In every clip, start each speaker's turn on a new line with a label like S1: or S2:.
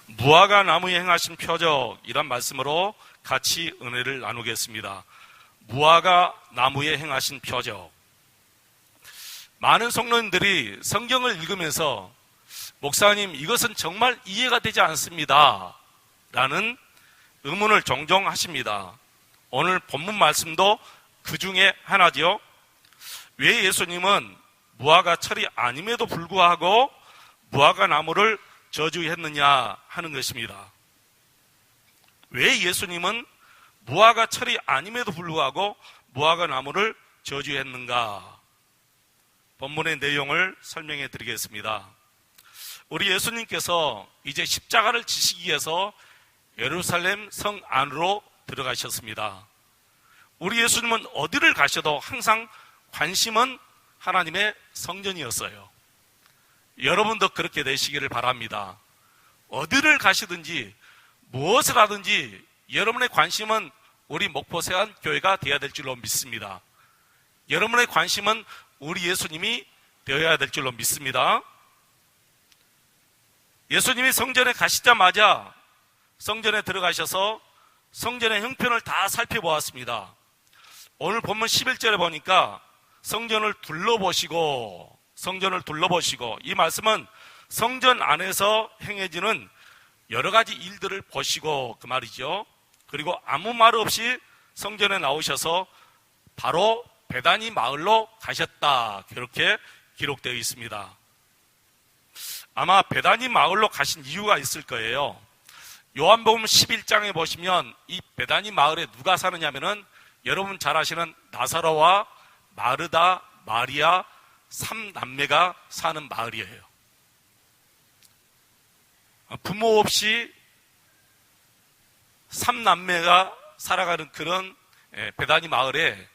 S1: 무화과 나무에 행하신 표적이란 말씀으로 같이 은혜를 나누겠습니다. 무화과 나무에 행하신 표적. 많은 성도님들이 성경을 읽으면서 목사님, 이것은 정말 이해가 되지 않습니다 라는 의문을 종종 하십니다. 오늘 본문 말씀도 그 중에 하나죠. 왜 예수님은 무화과 철이 아님에도 불구하고 무화과 나무를 저주했느냐 하는 것입니다. 왜 예수님은 무화과 철이 아님에도 불구하고 무화과 나무를 저주했는가? 본문의 내용을 설명해 드리겠습니다. 우리 예수님께서 이제 십자가를 지시기 위해서 예루살렘 성 안으로 들어가셨습니다. 우리 예수님은 어디를 가셔도 항상 관심은 하나님의 성전이었어요. 여러분도 그렇게 되시기를 바랍니다. 어디를 가시든지 무엇을 하든지 여러분의 관심은 우리 목포세안교회가 되어야 될 줄로 믿습니다. 여러분의 관심은 우리 예수님이 되어야 될 줄로 믿습니다. 예수님이 성전에 가시자마자 성전에 들어가셔서 성전의 형편을 다 살펴보았습니다. 오늘 본문 11절에 보니까 성전을 둘러보시고 이 말씀은 성전 안에서 행해지는 여러 가지 일들을 보시고 그 말이죠. 그리고 아무 말 없이 성전에 나오셔서 바로 베다니 마을로 가셨다, 그렇게 기록되어 있습니다. 아마 베다니 마을로 가신 이유가 있을 거예요. 요한복음 11장에 보시면 이 베다니 마을에 누가 사느냐면은 여러분 잘 아시는 나사로와 마르다, 마리아 3남매가 사는 마을이에요. 부모 없이 3남매가 살아가는 그런 베다니 마을에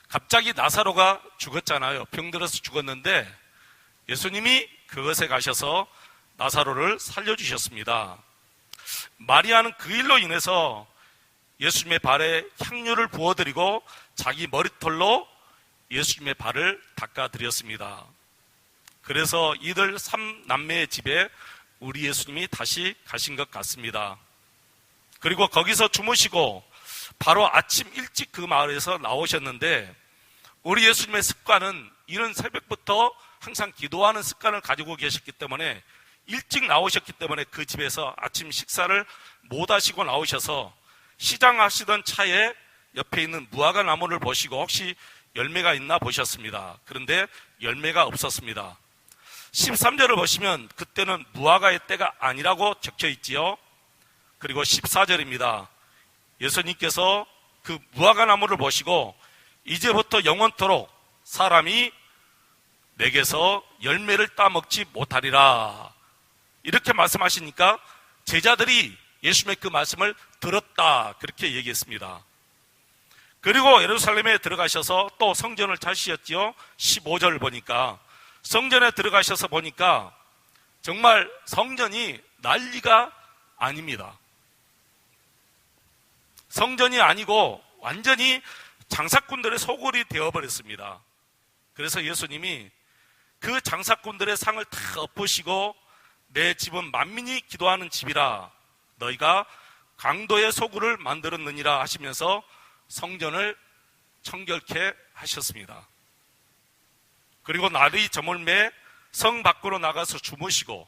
S1: 갑자기 나사로가 죽었잖아요. 병들어서 죽었는데 예수님이 그것에 가셔서 나사로를 살려주셨습니다. 마리아는 그 일로 인해서 예수님의 발에 향유를 부어드리고 자기 머리털로 예수님의 발을 닦아드렸습니다. 그래서 이들 3남매의 집에 우리 예수님이 다시 가신 것 같습니다. 그리고 거기서 주무시고 바로 아침 일찍 그 마을에서 나오셨는데, 우리 예수님의 습관은 이른 새벽부터 항상 기도하는 습관을 가지고 계셨기 때문에 일찍 나오셨기 때문에 그 집에서 아침 식사를 못 하시고 나오셔서 시장하시던 차에 옆에 있는 무화과 나무를 보시고 혹시 열매가 있나 보셨습니다. 그런데 열매가 없었습니다. 13절을 보시면 그때는 무화과의 때가 아니라고 적혀 있지요. 그리고 14절입니다. 예수님께서 그 무화과 나무를 보시고 이제부터 영원토록 사람이 내게서 열매를 따먹지 못하리라, 이렇게 말씀하시니까 제자들이 예수님의 그 말씀을 들었다, 그렇게 얘기했습니다. 그리고 예루살렘에 들어가셔서 또 성전을 찾으셨지요. 15절 보니까 성전에 들어가셔서 보니까 정말 성전이 난리가 아닙니다. 성전이 아니고 완전히 장사꾼들의 소굴이 되어버렸습니다. 그래서 예수님이 그 장사꾼들의 상을 다 엎으시고 내 집은 만민이 기도하는 집이라 너희가 강도의 소굴을 만들었느니라 하시면서 성전을 청결케 하셨습니다. 그리고 날이 저물매 성 밖으로 나가서 주무시고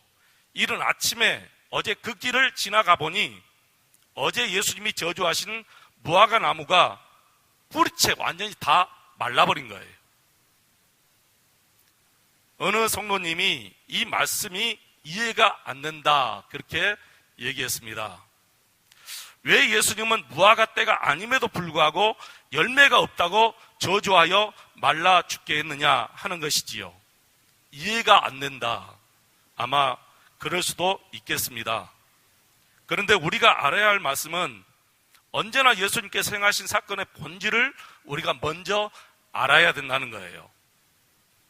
S1: 이른 아침에 어제 그 길을 지나가 보니 어제 예수님이 저주하신 무화과 나무가 뿌리채 완전히 다 말라버린 거예요. 어느 성도님이 이 말씀이 이해가 안 된다, 그렇게 얘기했습니다. 왜 예수님은 무화과 때가 아님에도 불구하고 열매가 없다고 저주하여 말라 죽게 했느냐 하는 것이지요. 이해가 안 된다. 아마 그럴 수도 있겠습니다. 그런데 우리가 알아야 할 말씀은 언제나 예수님께서 행하신 사건의 본질을 우리가 먼저 알아야 된다는 거예요.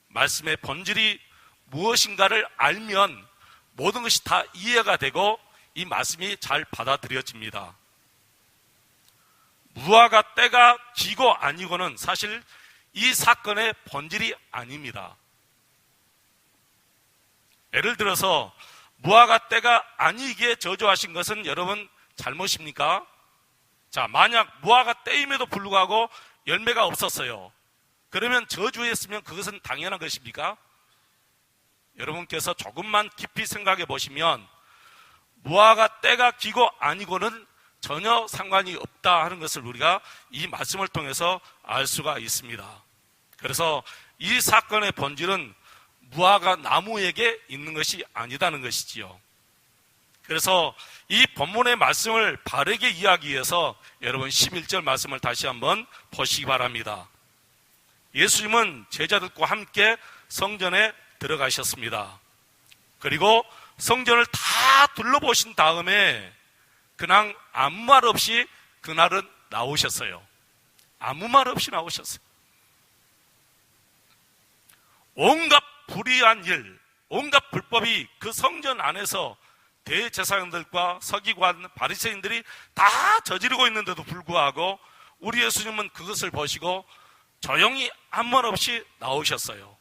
S1: 말씀의 본질이 무엇인가를 알면 모든 것이 다 이해가 되고 이 말씀이 잘 받아들여집니다. 무화과 때가 기고 아니고는 사실 이 사건의 본질이 아닙니다. 예를 들어서 무화과 때가 아니기에 저주하신 것은 여러분 잘못입니까? 자, 만약 무화과 때임에도 불구하고 열매가 없었어요. 그러면 저주했으면 그것은 당연한 것입니까? 여러분께서 조금만 깊이 생각해 보시면 무화과 때가 기고 아니고는 전혀 상관이 없다 하는 것을 우리가 이 말씀을 통해서 알 수가 있습니다. 그래서 이 사건의 본질은 무화과 나무에게 있는 것이 아니다는 것이지요. 그래서 이 본문의 말씀을 바르게 이해하기 위해서 여러분 11절 말씀을 다시 한번 보시기 바랍니다. 예수님은 제자들과 함께 성전에 들어가셨습니다. 그리고 성전을 다 둘러보신 다음에 그냥 아무 말 없이 그날은 나오셨어요. 아무 말 없이 나오셨어요. 온갖 불의한 일, 온갖 불법이 그 성전 안에서 대제사장들과 서기관, 바리새인들이 다 저지르고 있는데도 불구하고 우리 예수님은 그것을 보시고 조용히 아무 말 없이 나오셨어요.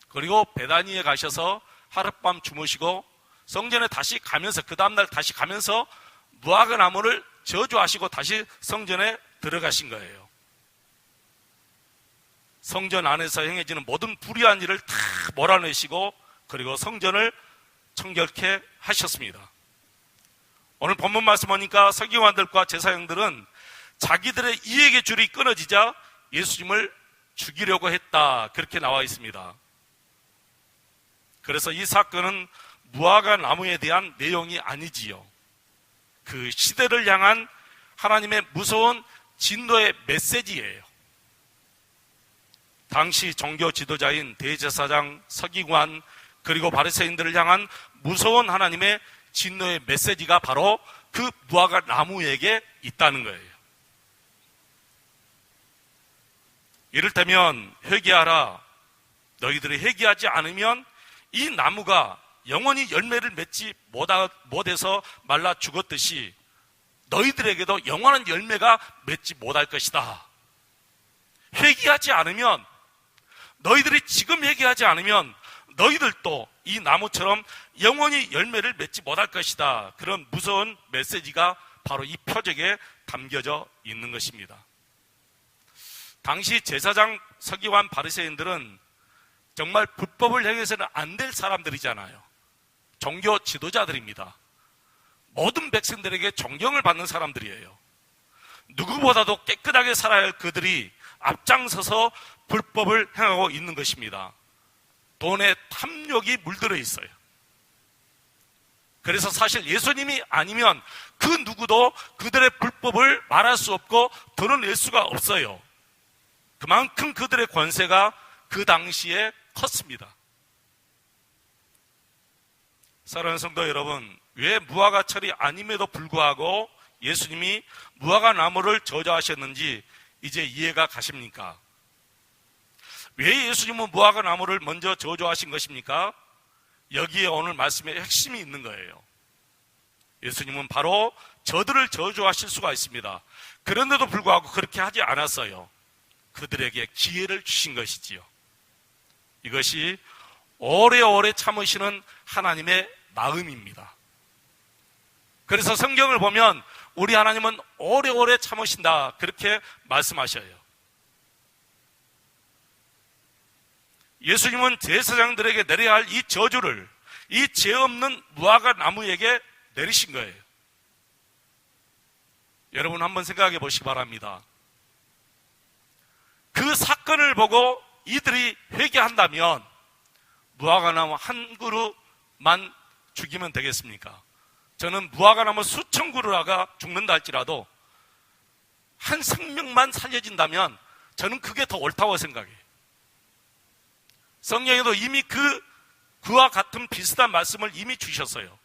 S1: 그리고 베다니에 가셔서 하룻밤 주무시고 성전에 다시 가면서 그 다음날 다시 가면서 무화과 나무를 저주하시고 다시 성전에 들어가신 거예요. 성전 안에서 행해지는 모든 불의한 일을 다 몰아내시고 그리고 성전을 청결케 하셨습니다. 오늘 본문 말씀 보니까 서기관들과 제사장들은 자기들의 이익의 줄이 끊어지자 예수님을 죽이려고 했다, 그렇게 나와 있습니다. 그래서 이 사건은 무화과 나무에 대한 내용이 아니지요. 그 시대를 향한 하나님의 무서운 진노의 메시지예요. 당시 종교 지도자인 대제사장, 서기관, 그리고 바리새인들을 향한 무서운 하나님의 진노의 메시지가 바로 그 무화과 나무에게 있다는 거예요. 이를테면 회개하라, 너희들이 회개하지 않으면 이 나무가 영원히 열매를 맺지 못해서 말라 죽었듯이 너희들에게도 영원한 열매가 맺지 못할 것이다. 회개하지 않으면, 너희들이 지금 회개하지 않으면 너희들도 이 나무처럼 영원히 열매를 맺지 못할 것이다. 그런 무서운 메시지가 바로 이 표적에 담겨져 있는 것입니다. 당시 제사장, 서기관, 바리새인들은 정말 불법을 행해서는 안 될 사람들이잖아요. 종교 지도자들입니다. 모든 백성들에게 존경을 받는 사람들이에요. 누구보다도 깨끗하게 살아야 할 그들이 앞장서서 불법을 행하고 있는 것입니다. 돈에 탐욕이 물들어 있어요. 그래서 사실 예수님이 아니면 그 누구도 그들의 불법을 말할 수 없고 드러낼 수가 없어요. 그만큼 그들의 권세가 그 당시에 컸습니다. 사랑하는 성도 여러분, 왜 무화과철이 아님에도 불구하고 예수님이 무화과 나무를 저주하셨는지 이제 이해가 가십니까? 왜 예수님은 무화과 나무를 먼저 저주하신 것입니까? 여기에 오늘 말씀의 핵심이 있는 거예요. 예수님은 바로 저들을 저주하실 수가 있습니다. 그런데도 불구하고 그렇게 하지 않았어요. 그들에게 기회를 주신 것이지요. 이것이 오래오래 참으시는 하나님의 마음입니다. 그래서 성경을 보면 우리 하나님은 오래오래 참으신다, 그렇게 말씀하셔요. 예수님은 제사장들에게 내려야 할 이 저주를 이 죄 없는 무화과 나무에게 내리신 거예요. 여러분 한번 생각해 보시기 바랍니다. 그 사건을 보고 이들이 회개한다면 무화과 나무 한 그루만 죽이면 되겠습니까? 저는 무화과 나무 수천 그루가 죽는다 할지라도 한 생명만 살려진다면 저는 그게 더 옳다고 생각해요. 성경에도 이미 그와 같은 비슷한 말씀을 이미 주셨어요.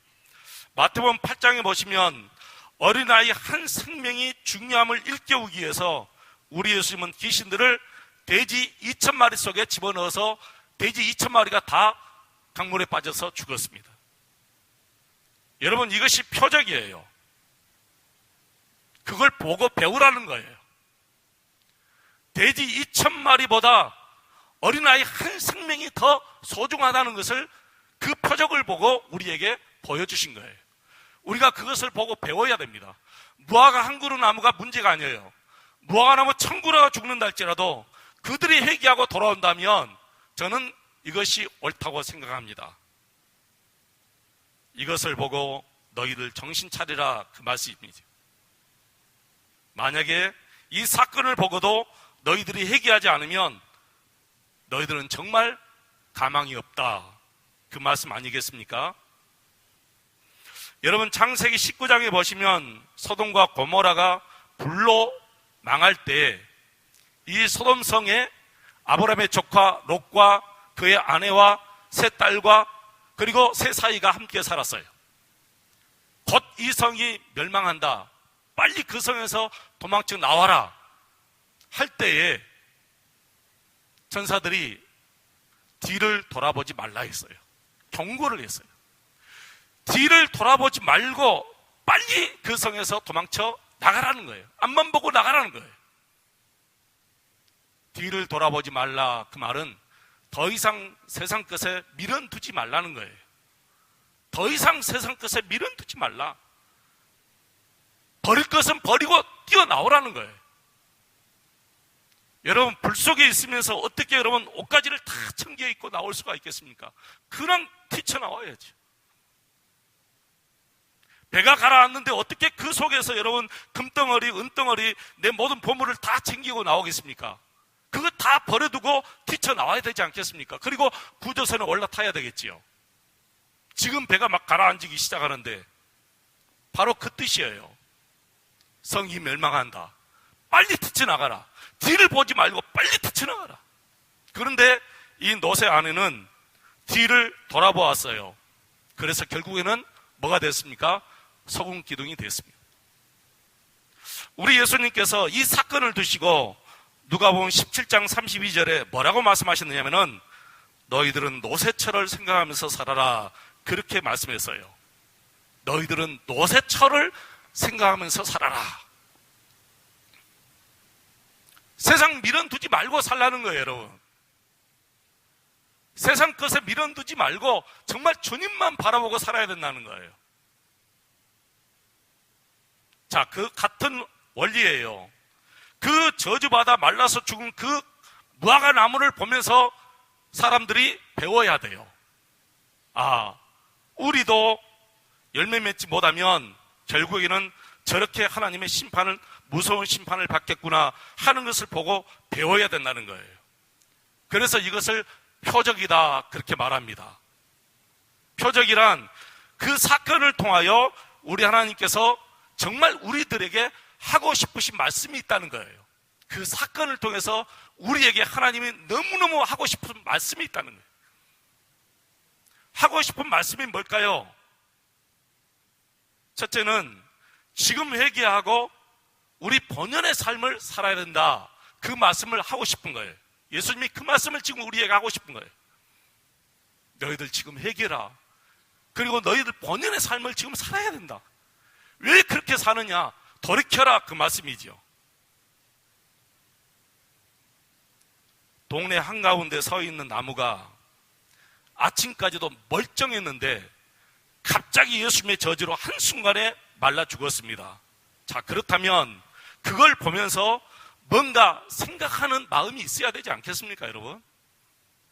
S1: 마태복음 8장에 보시면 어린아이 한 생명이 중요함을 일깨우기 위해서 우리 예수님은 귀신들을 돼지 2,000마리 속에 집어넣어서 돼지 2,000마리가 다 강물에 빠져서 죽었습니다. 여러분, 이것이 표적이에요. 그걸 보고 배우라는 거예요. 돼지 2,000마리보다 어린아이 한 생명이 더 소중하다는 것을 그 그 표적을 보고 우리에게 보여주신 거예요. 우리가 그것을 보고 배워야 됩니다. 무화과 한 그루 나무가 문제가 아니에요. 무화과 나무 1000그루가 죽는다 할지라도 그들이 회개하고 돌아온다면 저는 이것이 옳다고 생각합니다. 이것을 보고 너희들 정신 차리라, 그 말씀이죠. 만약에 이 사건을 보고도 너희들이 회개하지 않으면 너희들은 정말 가망이 없다, 그 말씀 아니겠습니까? 여러분, 창세기 19장에 보시면 소돔과 고모라가 불로 망할 때 이 소돔성에 아브라함의 조카 롯과 그의 아내와 세 딸과 그리고 세 사이가 함께 살았어요. 곧 이 성이 멸망한다, 빨리 그 성에서 도망쳐 나와라 할 때에 천사들이 뒤를 돌아보지 말라 했어요. 경고를 했어요. 뒤를 돌아보지 말고 빨리 그 성에서 도망쳐 나가라는 거예요. 앞만 보고 나가라는 거예요. 뒤를 돌아보지 말라, 그 말은 더 이상 세상 것에 미련 두지 말라는 거예요. 더 이상 세상 것에 미련 두지 말라. 버릴 것은 버리고 뛰어나오라는 거예요. 여러분, 불 속에 있으면서 어떻게 여러분 옷가지를 다 챙겨 입고 나올 수가 있겠습니까? 그냥 튀쳐나와야죠. 배가 가라앉는데 어떻게 그 속에서 여러분 금덩어리, 은덩어리, 내 모든 보물을 다 챙기고 나오겠습니까? 그거 다 버려두고 튀쳐나와야 되지 않겠습니까? 그리고 구조선에 올라타야 되겠지요. 지금 배가 막 가라앉기 시작하는데 바로 그 뜻이에요. 성이 멸망한다, 빨리 튀쳐나가라. 뒤를 보지 말고 빨리 튀쳐나가라. 그런데 이 롯의 아내는 뒤를 돌아보았어요. 그래서 결국에는 뭐가 됐습니까? 소금 기둥이 됐습니다. 우리 예수님께서 이 사건을 두시고 누가복음 17장 32절에 뭐라고 말씀하셨느냐면은 너희들은 롯의 철을 생각하면서 살아라, 그렇게 말씀했어요. 너희들은 롯의 철을 생각하면서 살아라. 세상 미련 두지 말고 살라는 거예요, 여러분. 세상 것에 미련 두지 말고 정말 주님만 바라보고 살아야 된다는 거예요. 자, 그 같은 원리예요. 그 저주받아 말라서 죽은 그 무화과 나무를 보면서 사람들이 배워야 돼요. 아, 우리도 열매 맺지 못하면 결국에는 저렇게 하나님의 심판을, 무서운 심판을 받겠구나 하는 것을 보고 배워야 된다는 거예요. 그래서 이것을 표적이다, 그렇게 말합니다. 표적이란 그 사건을 통하여 우리 하나님께서 정말 우리들에게 하고 싶으신 말씀이 있다는 거예요. 그 사건을 통해서 우리에게 하나님이 너무너무 하고 싶은 말씀이 있다는 거예요. 하고 싶은 말씀이 뭘까요? 첫째는 지금 회개하고 우리 본연의 삶을 살아야 된다, 그 말씀을 하고 싶은 거예요. 예수님이 그 말씀을 지금 우리에게 하고 싶은 거예요. 너희들 지금 회개라. 그리고 너희들 본연의 삶을 지금 살아야 된다. 왜 그렇게 사느냐? 돌이켜라, 그 말씀이죠. 동네 한가운데 서 있는 나무가 아침까지도 멀쩡했는데 갑자기 예수님의 저주로 한순간에 말라 죽었습니다. 자, 그렇다면 그걸 보면서 뭔가 생각하는 마음이 있어야 되지 않겠습니까, 여러분?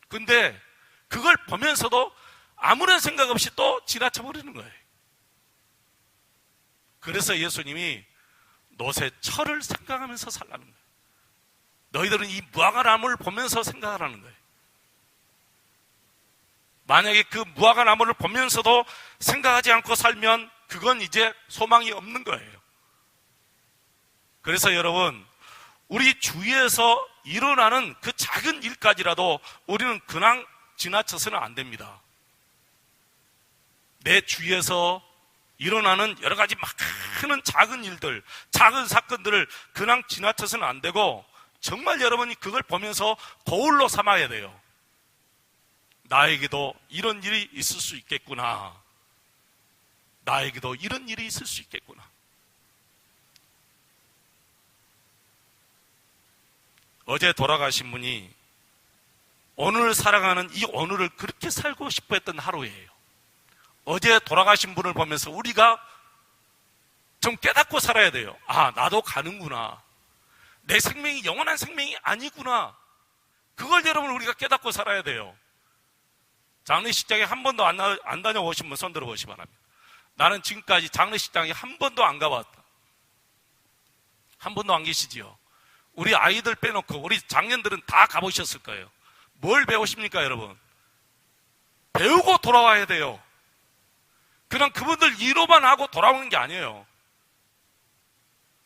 S1: 근데 그걸 보면서도 아무런 생각 없이 또 지나쳐 버리는 거예요. 그래서 예수님이 롯의 철을 생각하면서 살라는 거예요. 너희들은 이 무화과 나무를 보면서 생각하라는 거예요. 만약에 그 무화과 나무를 보면서도 생각하지 않고 살면 그건 이제 소망이 없는 거예요. 그래서 여러분, 우리 주위에서 일어나는 그 작은 일까지라도 우리는 그냥 지나쳐서는 안 됩니다. 내 주위에서 일어나는 여러 가지 많은 작은 일들, 작은 사건들을 그냥 지나쳐서는 안 되고 정말 여러분이 그걸 보면서 거울로 삼아야 돼요. 나에게도 이런 일이 있을 수 있겠구나. 나에게도 이런 일이 있을 수 있겠구나. 어제 돌아가신 분이 오늘을 살아가는 이 오늘을 그렇게 살고 싶어 했던 하루예요. 어제 돌아가신 분을 보면서 우리가 좀 깨닫고 살아야 돼요. 아, 나도 가는구나. 내 생명이 영원한 생명이 아니구나. 그걸 여러분 우리가 깨닫고 살아야 돼요. 장례식장에 한 번도 안 다녀보신 분 손 들어보시기 바랍니다. 나는 지금까지 장례식장에 한 번도 안 가봤다. 한 번도 안 계시지요. 우리 아이들 빼놓고 우리 장년들은 다 가보셨을 거예요. 뭘 배우십니까, 여러분? 배우고 돌아와야 돼요. 그냥 그분들 위로만 하고 돌아오는 게 아니에요.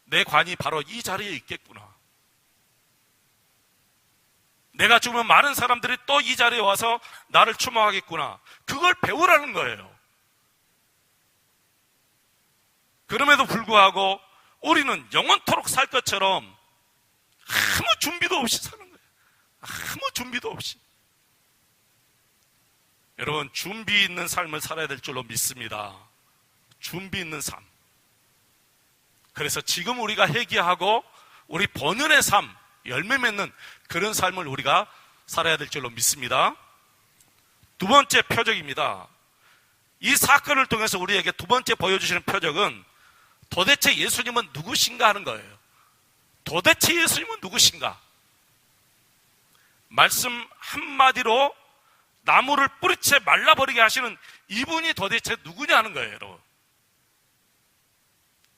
S1: 내 관이 바로 이 자리에 있겠구나. 내가 죽으면 많은 사람들이 또 이 자리에 와서 나를 추모하겠구나. 그걸 배우라는 거예요. 그럼에도 불구하고 우리는 영원토록 살 것처럼 아무 준비도 없이 사는 거예요. 아무 준비도 없이. 여러분, 준비 있는 삶을 살아야 될 줄로 믿습니다. 준비 있는 삶. 그래서 지금 우리가 회개하고 우리 본연의 삶, 열매 맺는 그런 삶을 우리가 살아야 될 줄로 믿습니다. 두 번째 표적입니다. 이 사건을 통해서 우리에게 두 번째 보여주시는 표적은 도대체 예수님은 누구신가 하는 거예요. 도대체 예수님은 누구신가? 말씀 한마디로 나무를 뿌리채 말라버리게 하시는 이분이 도대체 누구냐 하는 거예요, 여러분.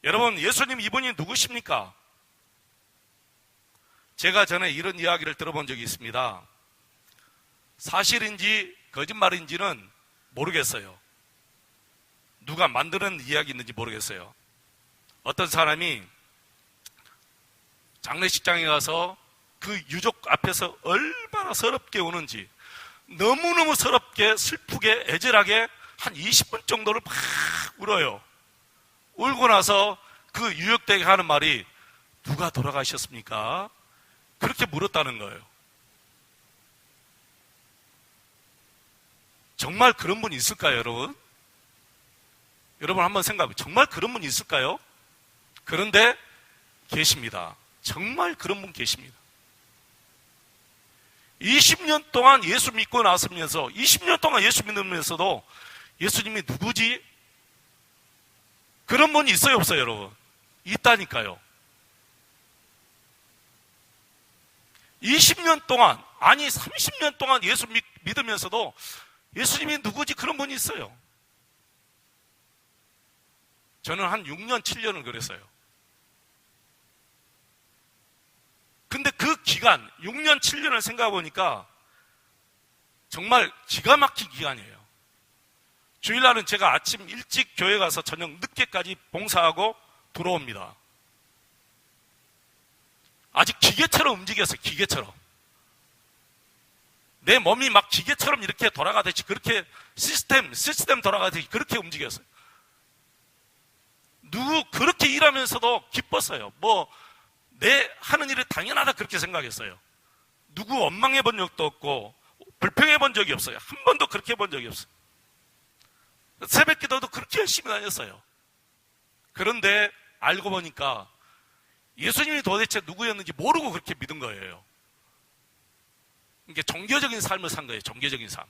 S1: 여러분, 예수님 이분이 누구십니까? 제가 전에 이런 이야기를 들어본 적이 있습니다. 사실인지 거짓말인지는 모르겠어요. 누가 만드는 이야기인지 모르겠어요. 어떤 사람이 장례식장에 가서 그 유족 앞에서 얼마나 서럽게 우는지, 너무너무 서럽게 슬프게 애절하게 한 20분 정도를 막 울어요. 울고 나서 그 유족들에게 하는 말이 누가 돌아가셨습니까? 그렇게 물었다는 거예요. 정말 그런 분이 있을까요, 여러분? 여러분 한번 생각해보세요. 정말 그런 분이 있을까요? 그런데 계십니다. 정말 그런 분 계십니다. 20년 동안 예수 믿고 나서면서 20년 동안 예수 믿으면서도 예수님이 누구지? 그런 분이 있어요, 없어요, 여러분? 있다니까요. 20년 동안, 아니 30년 동안 예수 믿으면서도 예수님이 누구지? 그런 분이 있어요. 저는 한 6년, 7년을 그랬어요. 근데 그 기간, 6년, 7년을 생각해 보니까 정말 기가 막힌 기간이에요. 주일날은 제가 아침 일찍 교회 가서 저녁 늦게까지 봉사하고 들어옵니다. 아직 기계처럼 움직였어요, 기계처럼. 내 몸이 막 기계처럼 이렇게 돌아가듯이 그렇게 시스템 돌아가듯이 그렇게 움직였어요. 그렇게 일하면서도 기뻤어요. 내 하는 일이 당연하다 그렇게 생각했어요. 누구 원망해 본 적도 없고 불평해 본 적이 없어요. 한 번도 그렇게 본 적이 없어요. 새벽 기도도 그렇게 열심히 다녔어요. 그런데 알고 보니까 예수님이 도대체 누구였는지 모르고 그렇게 믿은 거예요. 이게 종교적인 삶을 산 거예요. 종교적인 삶.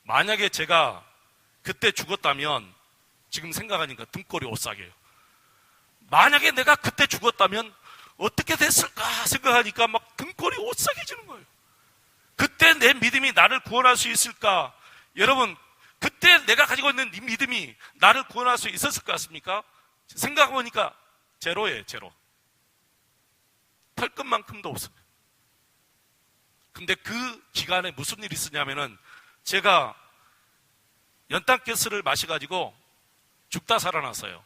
S1: 만약에 제가 그때 죽었다면 지금 생각하니까 등골이 오싹해요. 만약에 내가 그때 죽었다면 어떻게 됐을까 생각하니까 막 등골이 오싹해지는 거예요. 그때 내 믿음이 나를 구원할 수 있을까? 여러분, 그때 내가 가지고 있는 이 믿음이 나를 구원할 수 있었을 것 같습니까? 생각해보니까 제로예요, 제로. 털끝만큼도 없어요. 근데 그 기간에 무슨 일이 있었냐면은 제가 연탄가스를 마셔가지고 죽다 살아났어요.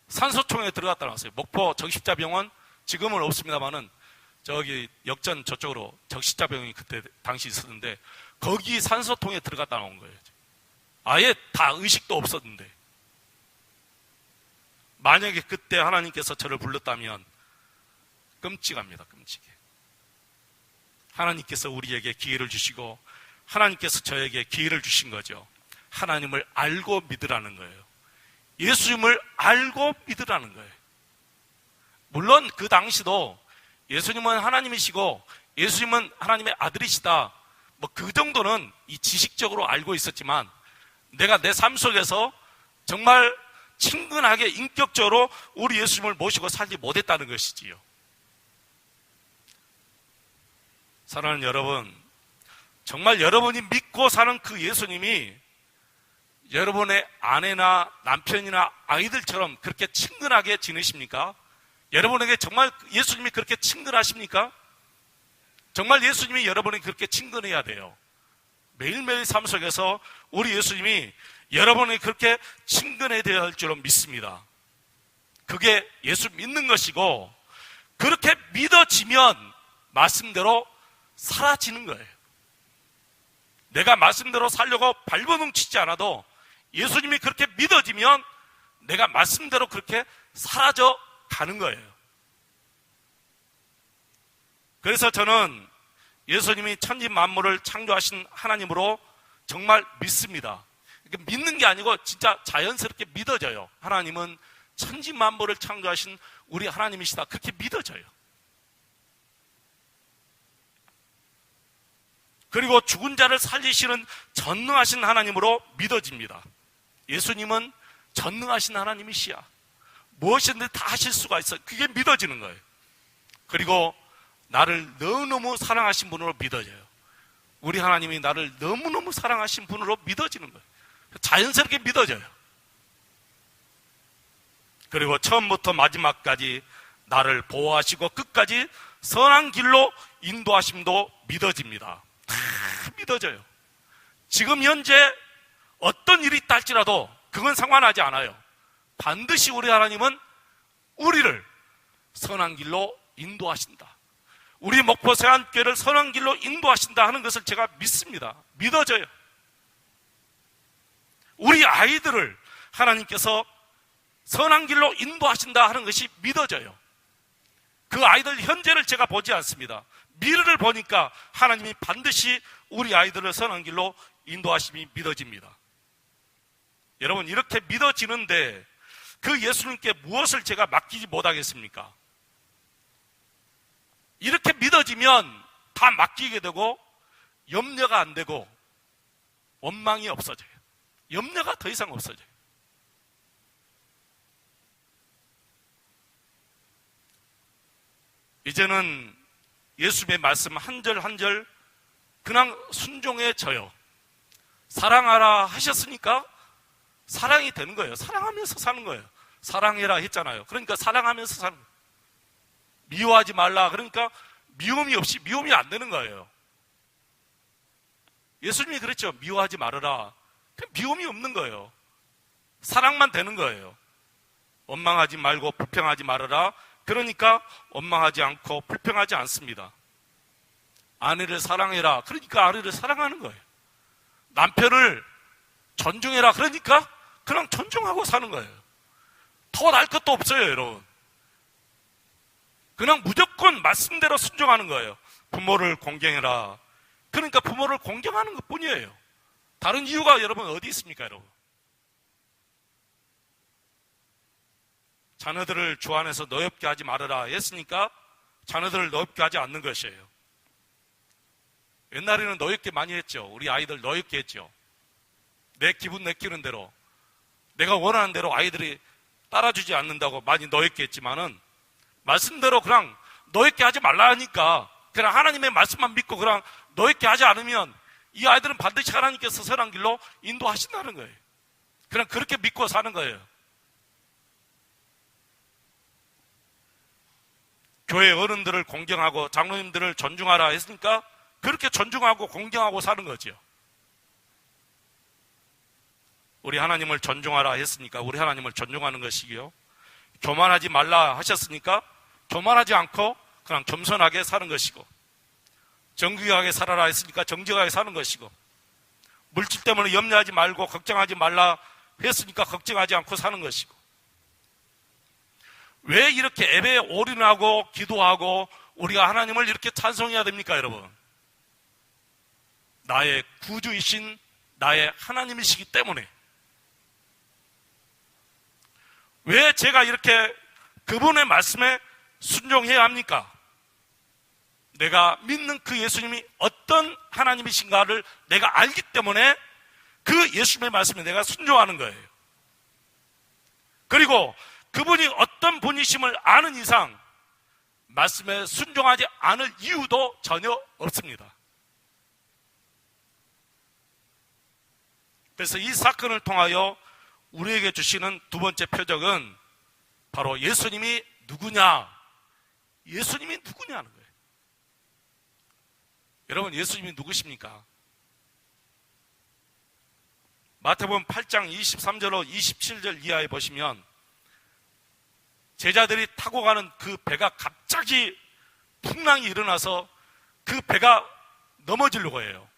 S1: 산소총에 들어갔다 나왔어요. 목포 적십자병원, 지금은 없습니다만은 저기 역전 저쪽으로 적십자병원이 그때 당시 있었는데 거기 산소통에 들어갔다 나온 거예요. 아예 다 의식도 없었는데. 만약에 그때 하나님께서 저를 불렀다면 끔찍합니다. 끔찍해. 하나님께서 우리에게 기회를 주시고 하나님께서 저에게 기회를 주신 거죠. 하나님을 알고 믿으라는 거예요. 예수님을 알고 믿으라는 거예요. 물론 그 당시도 예수님은 하나님이시고 예수님은 하나님의 아들이시다. 뭐 그 정도는 이 지식적으로 알고 있었지만 내가 내 삶 속에서 정말 친근하게 인격적으로 우리 예수님을 모시고 살지 못했다는 것이지요. 사랑하는 여러분, 정말 여러분이 믿고 사는 그 예수님이 여러분의 아내나 남편이나 아이들처럼 그렇게 친근하게 지내십니까? 여러분에게 정말 예수님이 그렇게 친근하십니까? 정말 예수님이 여러분에게 그렇게 친근해야 돼요. 매일매일 삶 속에서 우리 예수님이 여러분에게 그렇게 친근해야 할 줄로 믿습니다. 그게 예수 믿는 것이고, 그렇게 믿어지면 말씀대로 사라지는 거예요. 내가 말씀대로 살려고 발버둥 치지 않아도 예수님이 그렇게 믿어지면 내가 말씀대로 그렇게 사라져 가는 거예요. 그래서 저는 예수님이 천지 만물을 창조하신 하나님으로 정말 믿습니다. 믿는 게 아니고 진짜 자연스럽게 믿어져요. 하나님은 천지 만물을 창조하신 우리 하나님이시다. 그렇게 믿어져요. 그리고 죽은 자를 살리시는 전능하신 하나님으로 믿어집니다. 예수님은 전능하신 하나님이시야. 무엇이든지 다 하실 수가 있어요. 그게 믿어지는 거예요. 그리고 나를 너무너무 사랑하신 분으로 믿어져요. 우리 하나님이 나를 너무너무 사랑하신 분으로 믿어지는 거예요. 자연스럽게 믿어져요. 그리고 처음부터 마지막까지 나를 보호하시고 끝까지 선한 길로 인도하심도 믿어집니다. 다 믿어져요. 지금 현재 어떤 일이 있다 할지라도 그건 상관하지 않아요. 반드시 우리 하나님은 우리를 선한 길로 인도하신다. 우리 목포 세안교회를 선한 길로 인도하신다 하는 것을 제가 믿습니다. 믿어져요. 우리 아이들을 하나님께서 선한 길로 인도하신다 하는 것이 믿어져요. 그 아이들 현재를 제가 보지 않습니다. 미래를 보니까 하나님이 반드시 우리 아이들을 선한 길로 인도하심이 믿어집니다. 여러분, 이렇게 믿어지는데 그 예수님께 무엇을 제가 맡기지 못하겠습니까? 이렇게 믿어지면 다 맡기게 되고 염려가 안 되고 원망이 없어져요. 염려가 더 이상 없어져요. 이제는 예수님의 말씀 한 절 한 절 그냥 순종해져요. 사랑하라 하셨으니까 사랑이 되는 거예요. 사랑하면서 사는 거예요. 사랑해라 했잖아요. 그러니까 사랑하면서 사는 거예요. 미워하지 말라 그러니까 미움이 없이 미움이 안 되는 거예요. 예수님이 그랬죠. 미워하지 말아라. 미움이 없는 거예요. 사랑만 되는 거예요. 원망하지 말고 불평하지 말아라. 그러니까 원망하지 않고 불평하지 않습니다. 아내를 사랑해라. 그러니까 아내를 사랑하는 거예요. 남편을 존중해라. 그러니까 그냥 존중하고 사는 거예요. 더 날 것도 없어요, 여러분. 그냥 무조건 말씀대로 순종하는 거예요. 부모를 공경해라. 그러니까 부모를 공경하는 것 뿐이에요. 다른 이유가 여러분 어디 있습니까, 여러분? 자녀들을 주 안에서 노엽게 하지 말아라 했으니까 자녀들을 노엽게 하지 않는 것이에요. 옛날에는 노엽게 많이 했죠. 우리 아이들 노엽게 했죠. 내 기분 내키는 대로, 내가 원하는 대로 아이들이 따라주지 않는다고 많이 노엽게 했지만은 말씀대로 그냥 노엽게 하지 말라 하니까 그냥 하나님의 말씀만 믿고 그냥 노엽게 하지 않으면 이 아이들은 반드시 하나님께서 선한 길로 인도하신다는 거예요. 그냥 그렇게 믿고 사는 거예요. 교회 어른들을 공경하고 장로님들을 존중하라 했으니까 그렇게 존중하고 공경하고 사는 거죠. 우리 하나님을 존중하라 했으니까 우리 하나님을 존중하는 것이고요. 교만하지 말라 하셨으니까 교만하지 않고 그냥 겸손하게 사는 것이고, 정직하게 살아라 했으니까 정직하게 사는 것이고, 물질 때문에 염려하지 말고 걱정하지 말라 했으니까 걱정하지 않고 사는 것이고, 왜 이렇게 예배에 올인하고 기도하고 우리가 하나님을 이렇게 찬송해야 됩니까, 여러분? 나의 구주이신 나의 하나님이시기 때문에. 왜 제가 이렇게 그분의 말씀에 순종해야 합니까? 내가 믿는 그 예수님이 어떤 하나님이신가를 내가 알기 때문에 그 예수님의 말씀에 내가 순종하는 거예요. 그리고 그분이 어떤 분이심을 아는 이상 말씀에 순종하지 않을 이유도 전혀 없습니다. 그래서 이 사건을 통하여 우리에게 주시는 두 번째 표적은 바로 예수님이 누구냐? 예수님이 누구냐는 거예요. 여러분, 예수님이 누구십니까? 마태복음 8장 23절로 27절 이하에 보시면 제자들이 타고 가는 그 배가 갑자기 풍랑이 일어나서 그 배가 넘어지려고 해요.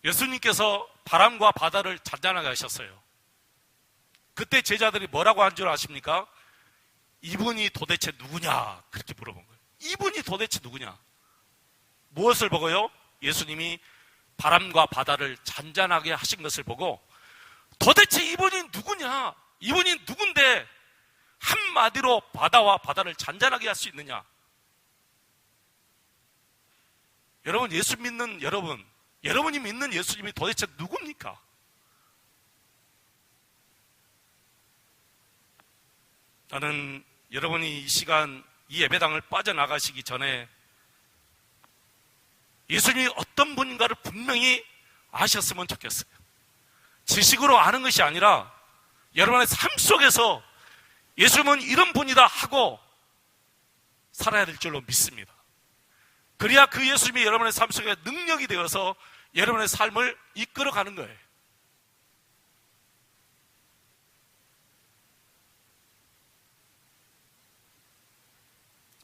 S1: 예수님께서 바람과 바다를 잔잔하게 하셨어요. 그때 제자들이 뭐라고 한 줄 아십니까? 이분이 도대체 누구냐? 그렇게 물어본 거예요. 이분이 도대체 누구냐? 무엇을 보고요? 예수님이 바람과 바다를 잔잔하게 하신 것을 보고 도대체 이분이 누구냐? 이분이 누군데 한마디로 바다와 바다를 잔잔하게 할 수 있느냐? 여러분, 예수 믿는 여러분, 여러분이 믿는 예수님이 도대체 누굽니까? 나는 여러분이 이 시간 이 예배당을 빠져나가시기 전에 예수님이 어떤 분인가를 분명히 아셨으면 좋겠어요. 지식으로 아는 것이 아니라 여러분의 삶 속에서 예수님은 이런 분이다 하고 살아야 될 줄로 믿습니다. 그래야 그 예수님이 여러분의 삶 속에 능력이 되어서 여러분의 삶을 이끌어가는 거예요.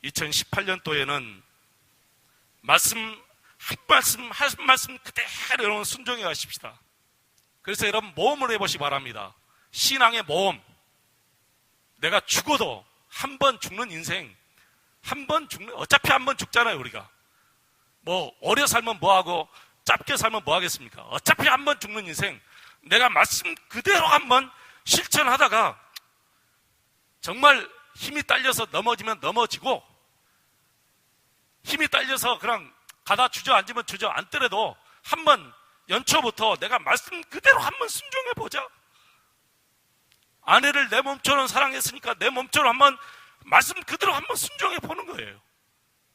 S1: (2018년도에는) 한 말씀 그대로 여러분 순종해 가십시다. 그래서 여러분 모험을 해보시기 바랍니다. 신앙의 모험. 내가 죽어도 한 번 죽는 인생, 어차피 한 번 죽잖아요, 우리가. 뭐 오래 살면 뭐하고 짧게 살면 뭐 하겠습니까? 어차피 한 번 죽는 인생, 내가 말씀 그대로 한번 실천하다가 정말 힘이 딸려서 넘어지면 넘어지고, 힘이 딸려서 그냥 가다 주저앉으면 주저앉더라도 한번 연초부터 내가 말씀 그대로 한번 순종해보자. 아내를 내 몸처럼 사랑했으니까 내 몸처럼 한번 말씀 그대로 한번 순종해보는 거예요.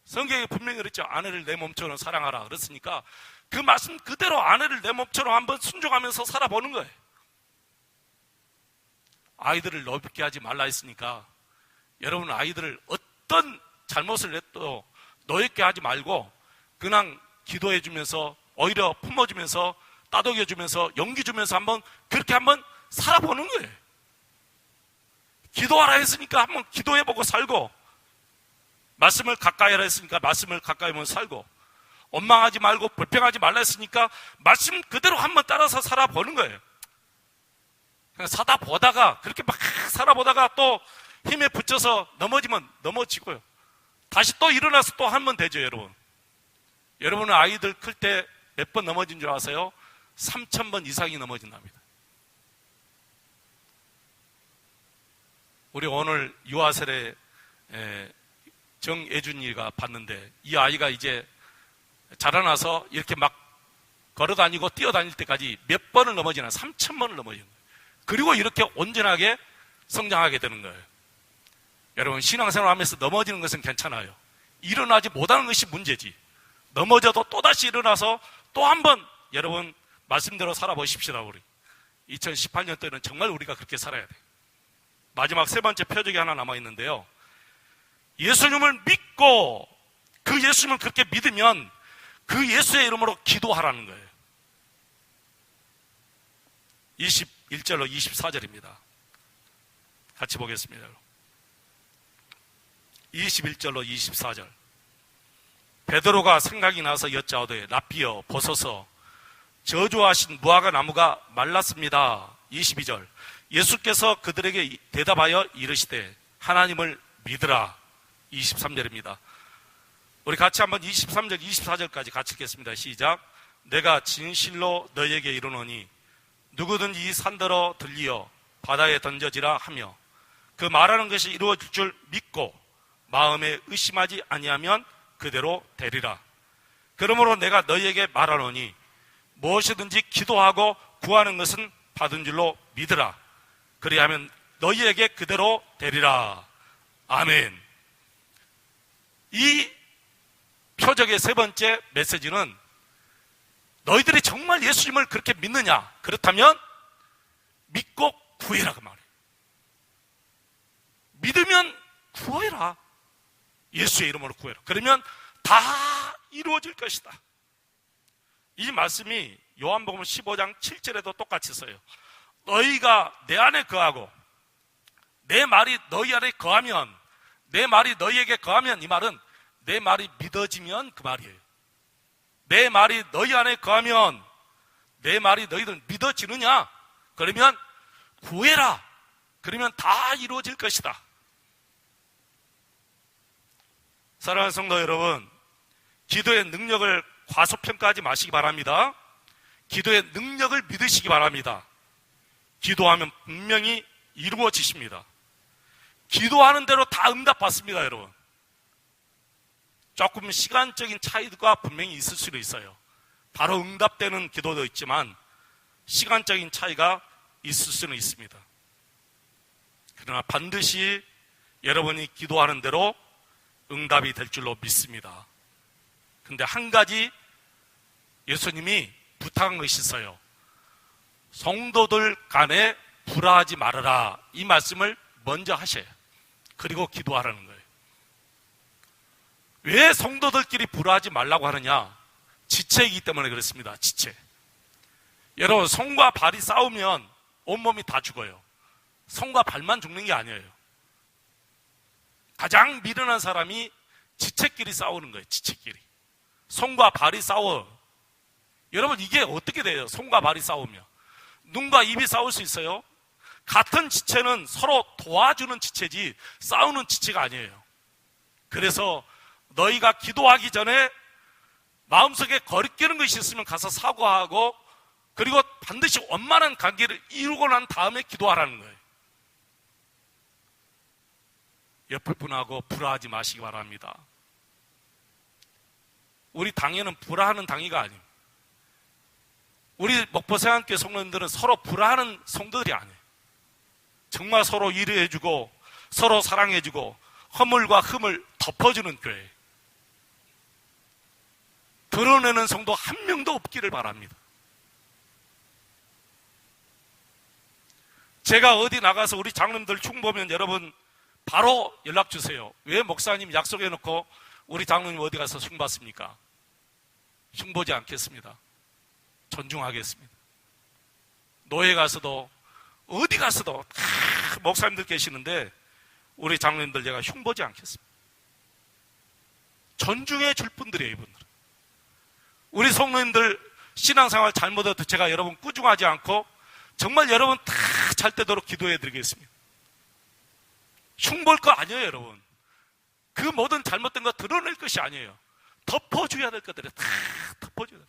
S1: 성경에 분명히 그랬죠. 아내를 내 몸처럼 사랑하라 그랬으니까 그 말씀 그대로 아내를 내 몸처럼 한번 순종하면서 살아보는 거예요. 아이들을 노엽게 하지 말라 했으니까 여러분 아이들을 어떤 잘못을 해도 노엽게 하지 말고 그냥 기도해주면서 오히려 품어주면서 따독여주면서 용기 주면서 한번 그렇게 한번 살아보는 거예요. 기도하라 했으니까 한번 기도해보고 살고, 말씀을 가까이 하라 했으니까 말씀을 가까이 하면 살고, 원망하지 말고 불평하지 말라 했으니까 말씀 그대로 한번 따라서 살아보는 거예요. 그냥 그렇게 막 살아보다가 또 힘에 붙여서 넘어지면 넘어지고요. 다시 또 일어나서 또 한 번 되죠, 여러분. 여러분은 아이들 클 때 몇 번 넘어진 줄 아세요? 3,000번 이상이 넘어진답니다. 우리 오늘 유아셀의 정예준이가 봤는데, 이 아이가 이제 자라나서 이렇게 막 걸어다니고 뛰어다닐 때까지 몇 번을 넘어지나? 3,000번을 넘어지는 거예요. 그리고 이렇게 온전하게 성장하게 되는 거예요. 여러분, 신앙생활 하면서 넘어지는 것은 괜찮아요. 일어나지 못하는 것이 문제지. 넘어져도 또다시 일어나서 또 한 번 여러분 말씀대로 살아보십시다. 우리 2018년도에는 정말 우리가 그렇게 살아야 돼요. 마지막 세 번째 표적이 하나 남아있는데요, 예수님을 믿고 그 예수님을 그렇게 믿으면 그 예수의 이름으로 기도하라는 거예요. 21절로 24절입니다. 같이 보겠습니다. 21절로 24절. 베드로가 생각이 나서 여짜오되 랍비여 보소서 저주하신 무화과 나무가 말랐습니다. 22절. 예수께서 그들에게 대답하여 이르시되 하나님을 믿으라. 23절입니다. 우리 같이 한번 23절 24절까지 같이 읽겠습니다. 시작. 내가 진실로 너희에게 이르노니 누구든지 이 산더러 들리어 바다에 던져지라 하며 그 말하는 것이 이루어질 줄 믿고 마음에 의심하지 아니하면 그대로 되리라. 그러므로 내가 너희에게 말하노니 무엇이든지 기도하고 구하는 것은 받은 줄로 믿으라. 그리하면 너희에게 그대로 되리라. 아멘. 이 표적의 세 번째 메시지는 너희들이 정말 예수님을 그렇게 믿느냐? 그렇다면 믿고 구해라 그 말이에요. 믿으면 구해라. 예수의 이름으로 구해라. 그러면 다 이루어질 것이다. 이 말씀이 요한복음 15장 7절에도 똑같이 써요. 너희가 내 안에 거하고 내 말이 너희 안에 거하면, 내 말이 너희에게 거하면, 이 말은 내 말이 믿어지면 그 말이에요. 내 말이 너희 안에 거하면, 내 말이 너희들 믿어지느냐? 그러면 구해라. 그러면 다 이루어질 것이다. 사랑하는 성도 여러분, 기도의 능력을 과소평가하지 마시기 바랍니다. 기도의 능력을 믿으시기 바랍니다. 기도하면 분명히 이루어지십니다. 기도하는 대로 다 응답받습니다, 여러분. 조금 시간적인 차이가 분명히 있을 수도 있어요. 바로 응답되는 기도도 있지만 시간적인 차이가 있을 수는 있습니다. 그러나 반드시 여러분이 기도하는 대로 응답이 될 줄로 믿습니다. 근데 한 가지 예수님이 부탁한 것이 있어요. 성도들 간에 불화하지 말아라. 이 말씀을 먼저 하셔요. 그리고 기도하라는 거예요. 왜 성도들끼리 불화하지 말라고 하느냐? 지체이기 때문에 그렇습니다. 지체. 여러분, 손과 발이 싸우면 온몸이 다 죽어요. 손과 발만 죽는 게 아니에요. 가장 미련한 사람이 지체끼리 싸우는 거예요. 지체끼리. 손과 발이 싸워. 여러분, 이게 어떻게 돼요? 손과 발이 싸우면. 눈과 입이 싸울 수 있어요? 같은 지체는 서로 도와주는 지체지 싸우는 지체가 아니에요. 그래서 너희가 기도하기 전에 마음속에 거리끼는 것이 있으면 가서 사과하고, 그리고 반드시 원만한 관계를 이루고 난 다음에 기도하라는 거예요. 옆에 분하고 불화하지 마시기 바랍니다. 우리 당회는 불화하는 당회가 아니에요. 우리 목포세안교회 성도님들은 서로 불화하는 성도들이 아니에요. 정말 서로 이해해주고 서로 사랑해주고 허물과 흠을 덮어주는 교회. 드러내는 성도 한 명도 없기를 바랍니다. 제가 어디 나가서 우리 장로님들 흉보면 여러분 바로 연락 주세요. 왜 목사님 약속해놓고 우리 장로님 어디 가서 흉봤습니까? 흉보지 않겠습니다. 존중하겠습니다. 노예 가서도 어디 가서도 다 목사님들 계시는데 우리 장로님들 제가 흉보지 않겠습니다. 존중해 줄 분들이에요, 이분들은. 우리 성도님들 신앙생활 잘못해도 제가 여러분 꾸중하지 않고 정말 여러분 다 잘 되도록 기도해 드리겠습니다. 흉볼 거 아니에요, 여러분. 그 모든 잘못된 거 드러낼 것이 아니에요. 덮어줘야 될 것들을 다 덮어줘야 돼요.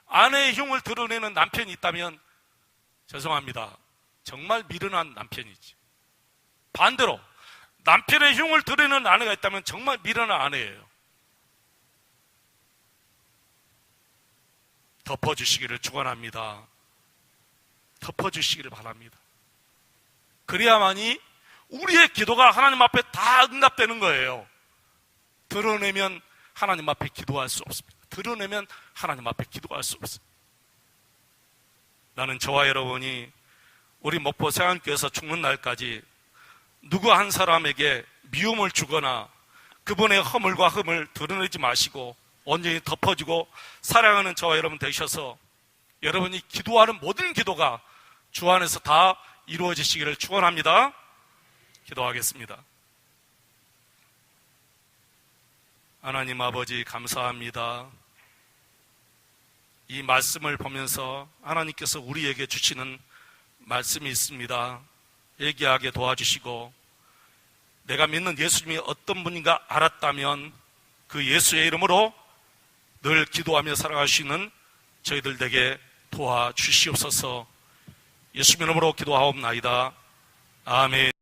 S1: 아내의 흉을 드러내는 남편이 있다면 죄송합니다. 정말 미련한 남편이지. 반대로 남편의 흉을 드러내는 아내가 있다면 정말 미련한 아내예요. 덮어주시기를 축원합니다. 덮어주시기를 바랍니다. 그래야만이 우리의 기도가 하나님 앞에 다 응답되는 거예요. 드러내면 하나님 앞에 기도할 수 없습니다. 드러내면 하나님 앞에 기도할 수 없습니다. 나는 저와 여러분이 우리 목포 세안교회에서 죽는 날까지 누구 한 사람에게 미움을 주거나 그분의 허물과 흠을 드러내지 마시고 온전히 덮어주고 사랑하는 저와 여러분 되셔서 여러분이 기도하는 모든 기도가 주 안에서 다 이루어지시기를 축원합니다. 기도하겠습니다. 하나님 아버지 감사합니다. 이 말씀을 보면서 하나님께서 우리에게 주시는 말씀이 있습니다. 얘기하게 도와주시고 내가 믿는 예수님이 어떤 분인가 알았다면 그 예수의 이름으로 늘 기도하며 살아갈 수 있는 저희들 에게 도와주시옵소서. 예수님 이름으로 기도하옵나이다. 아멘.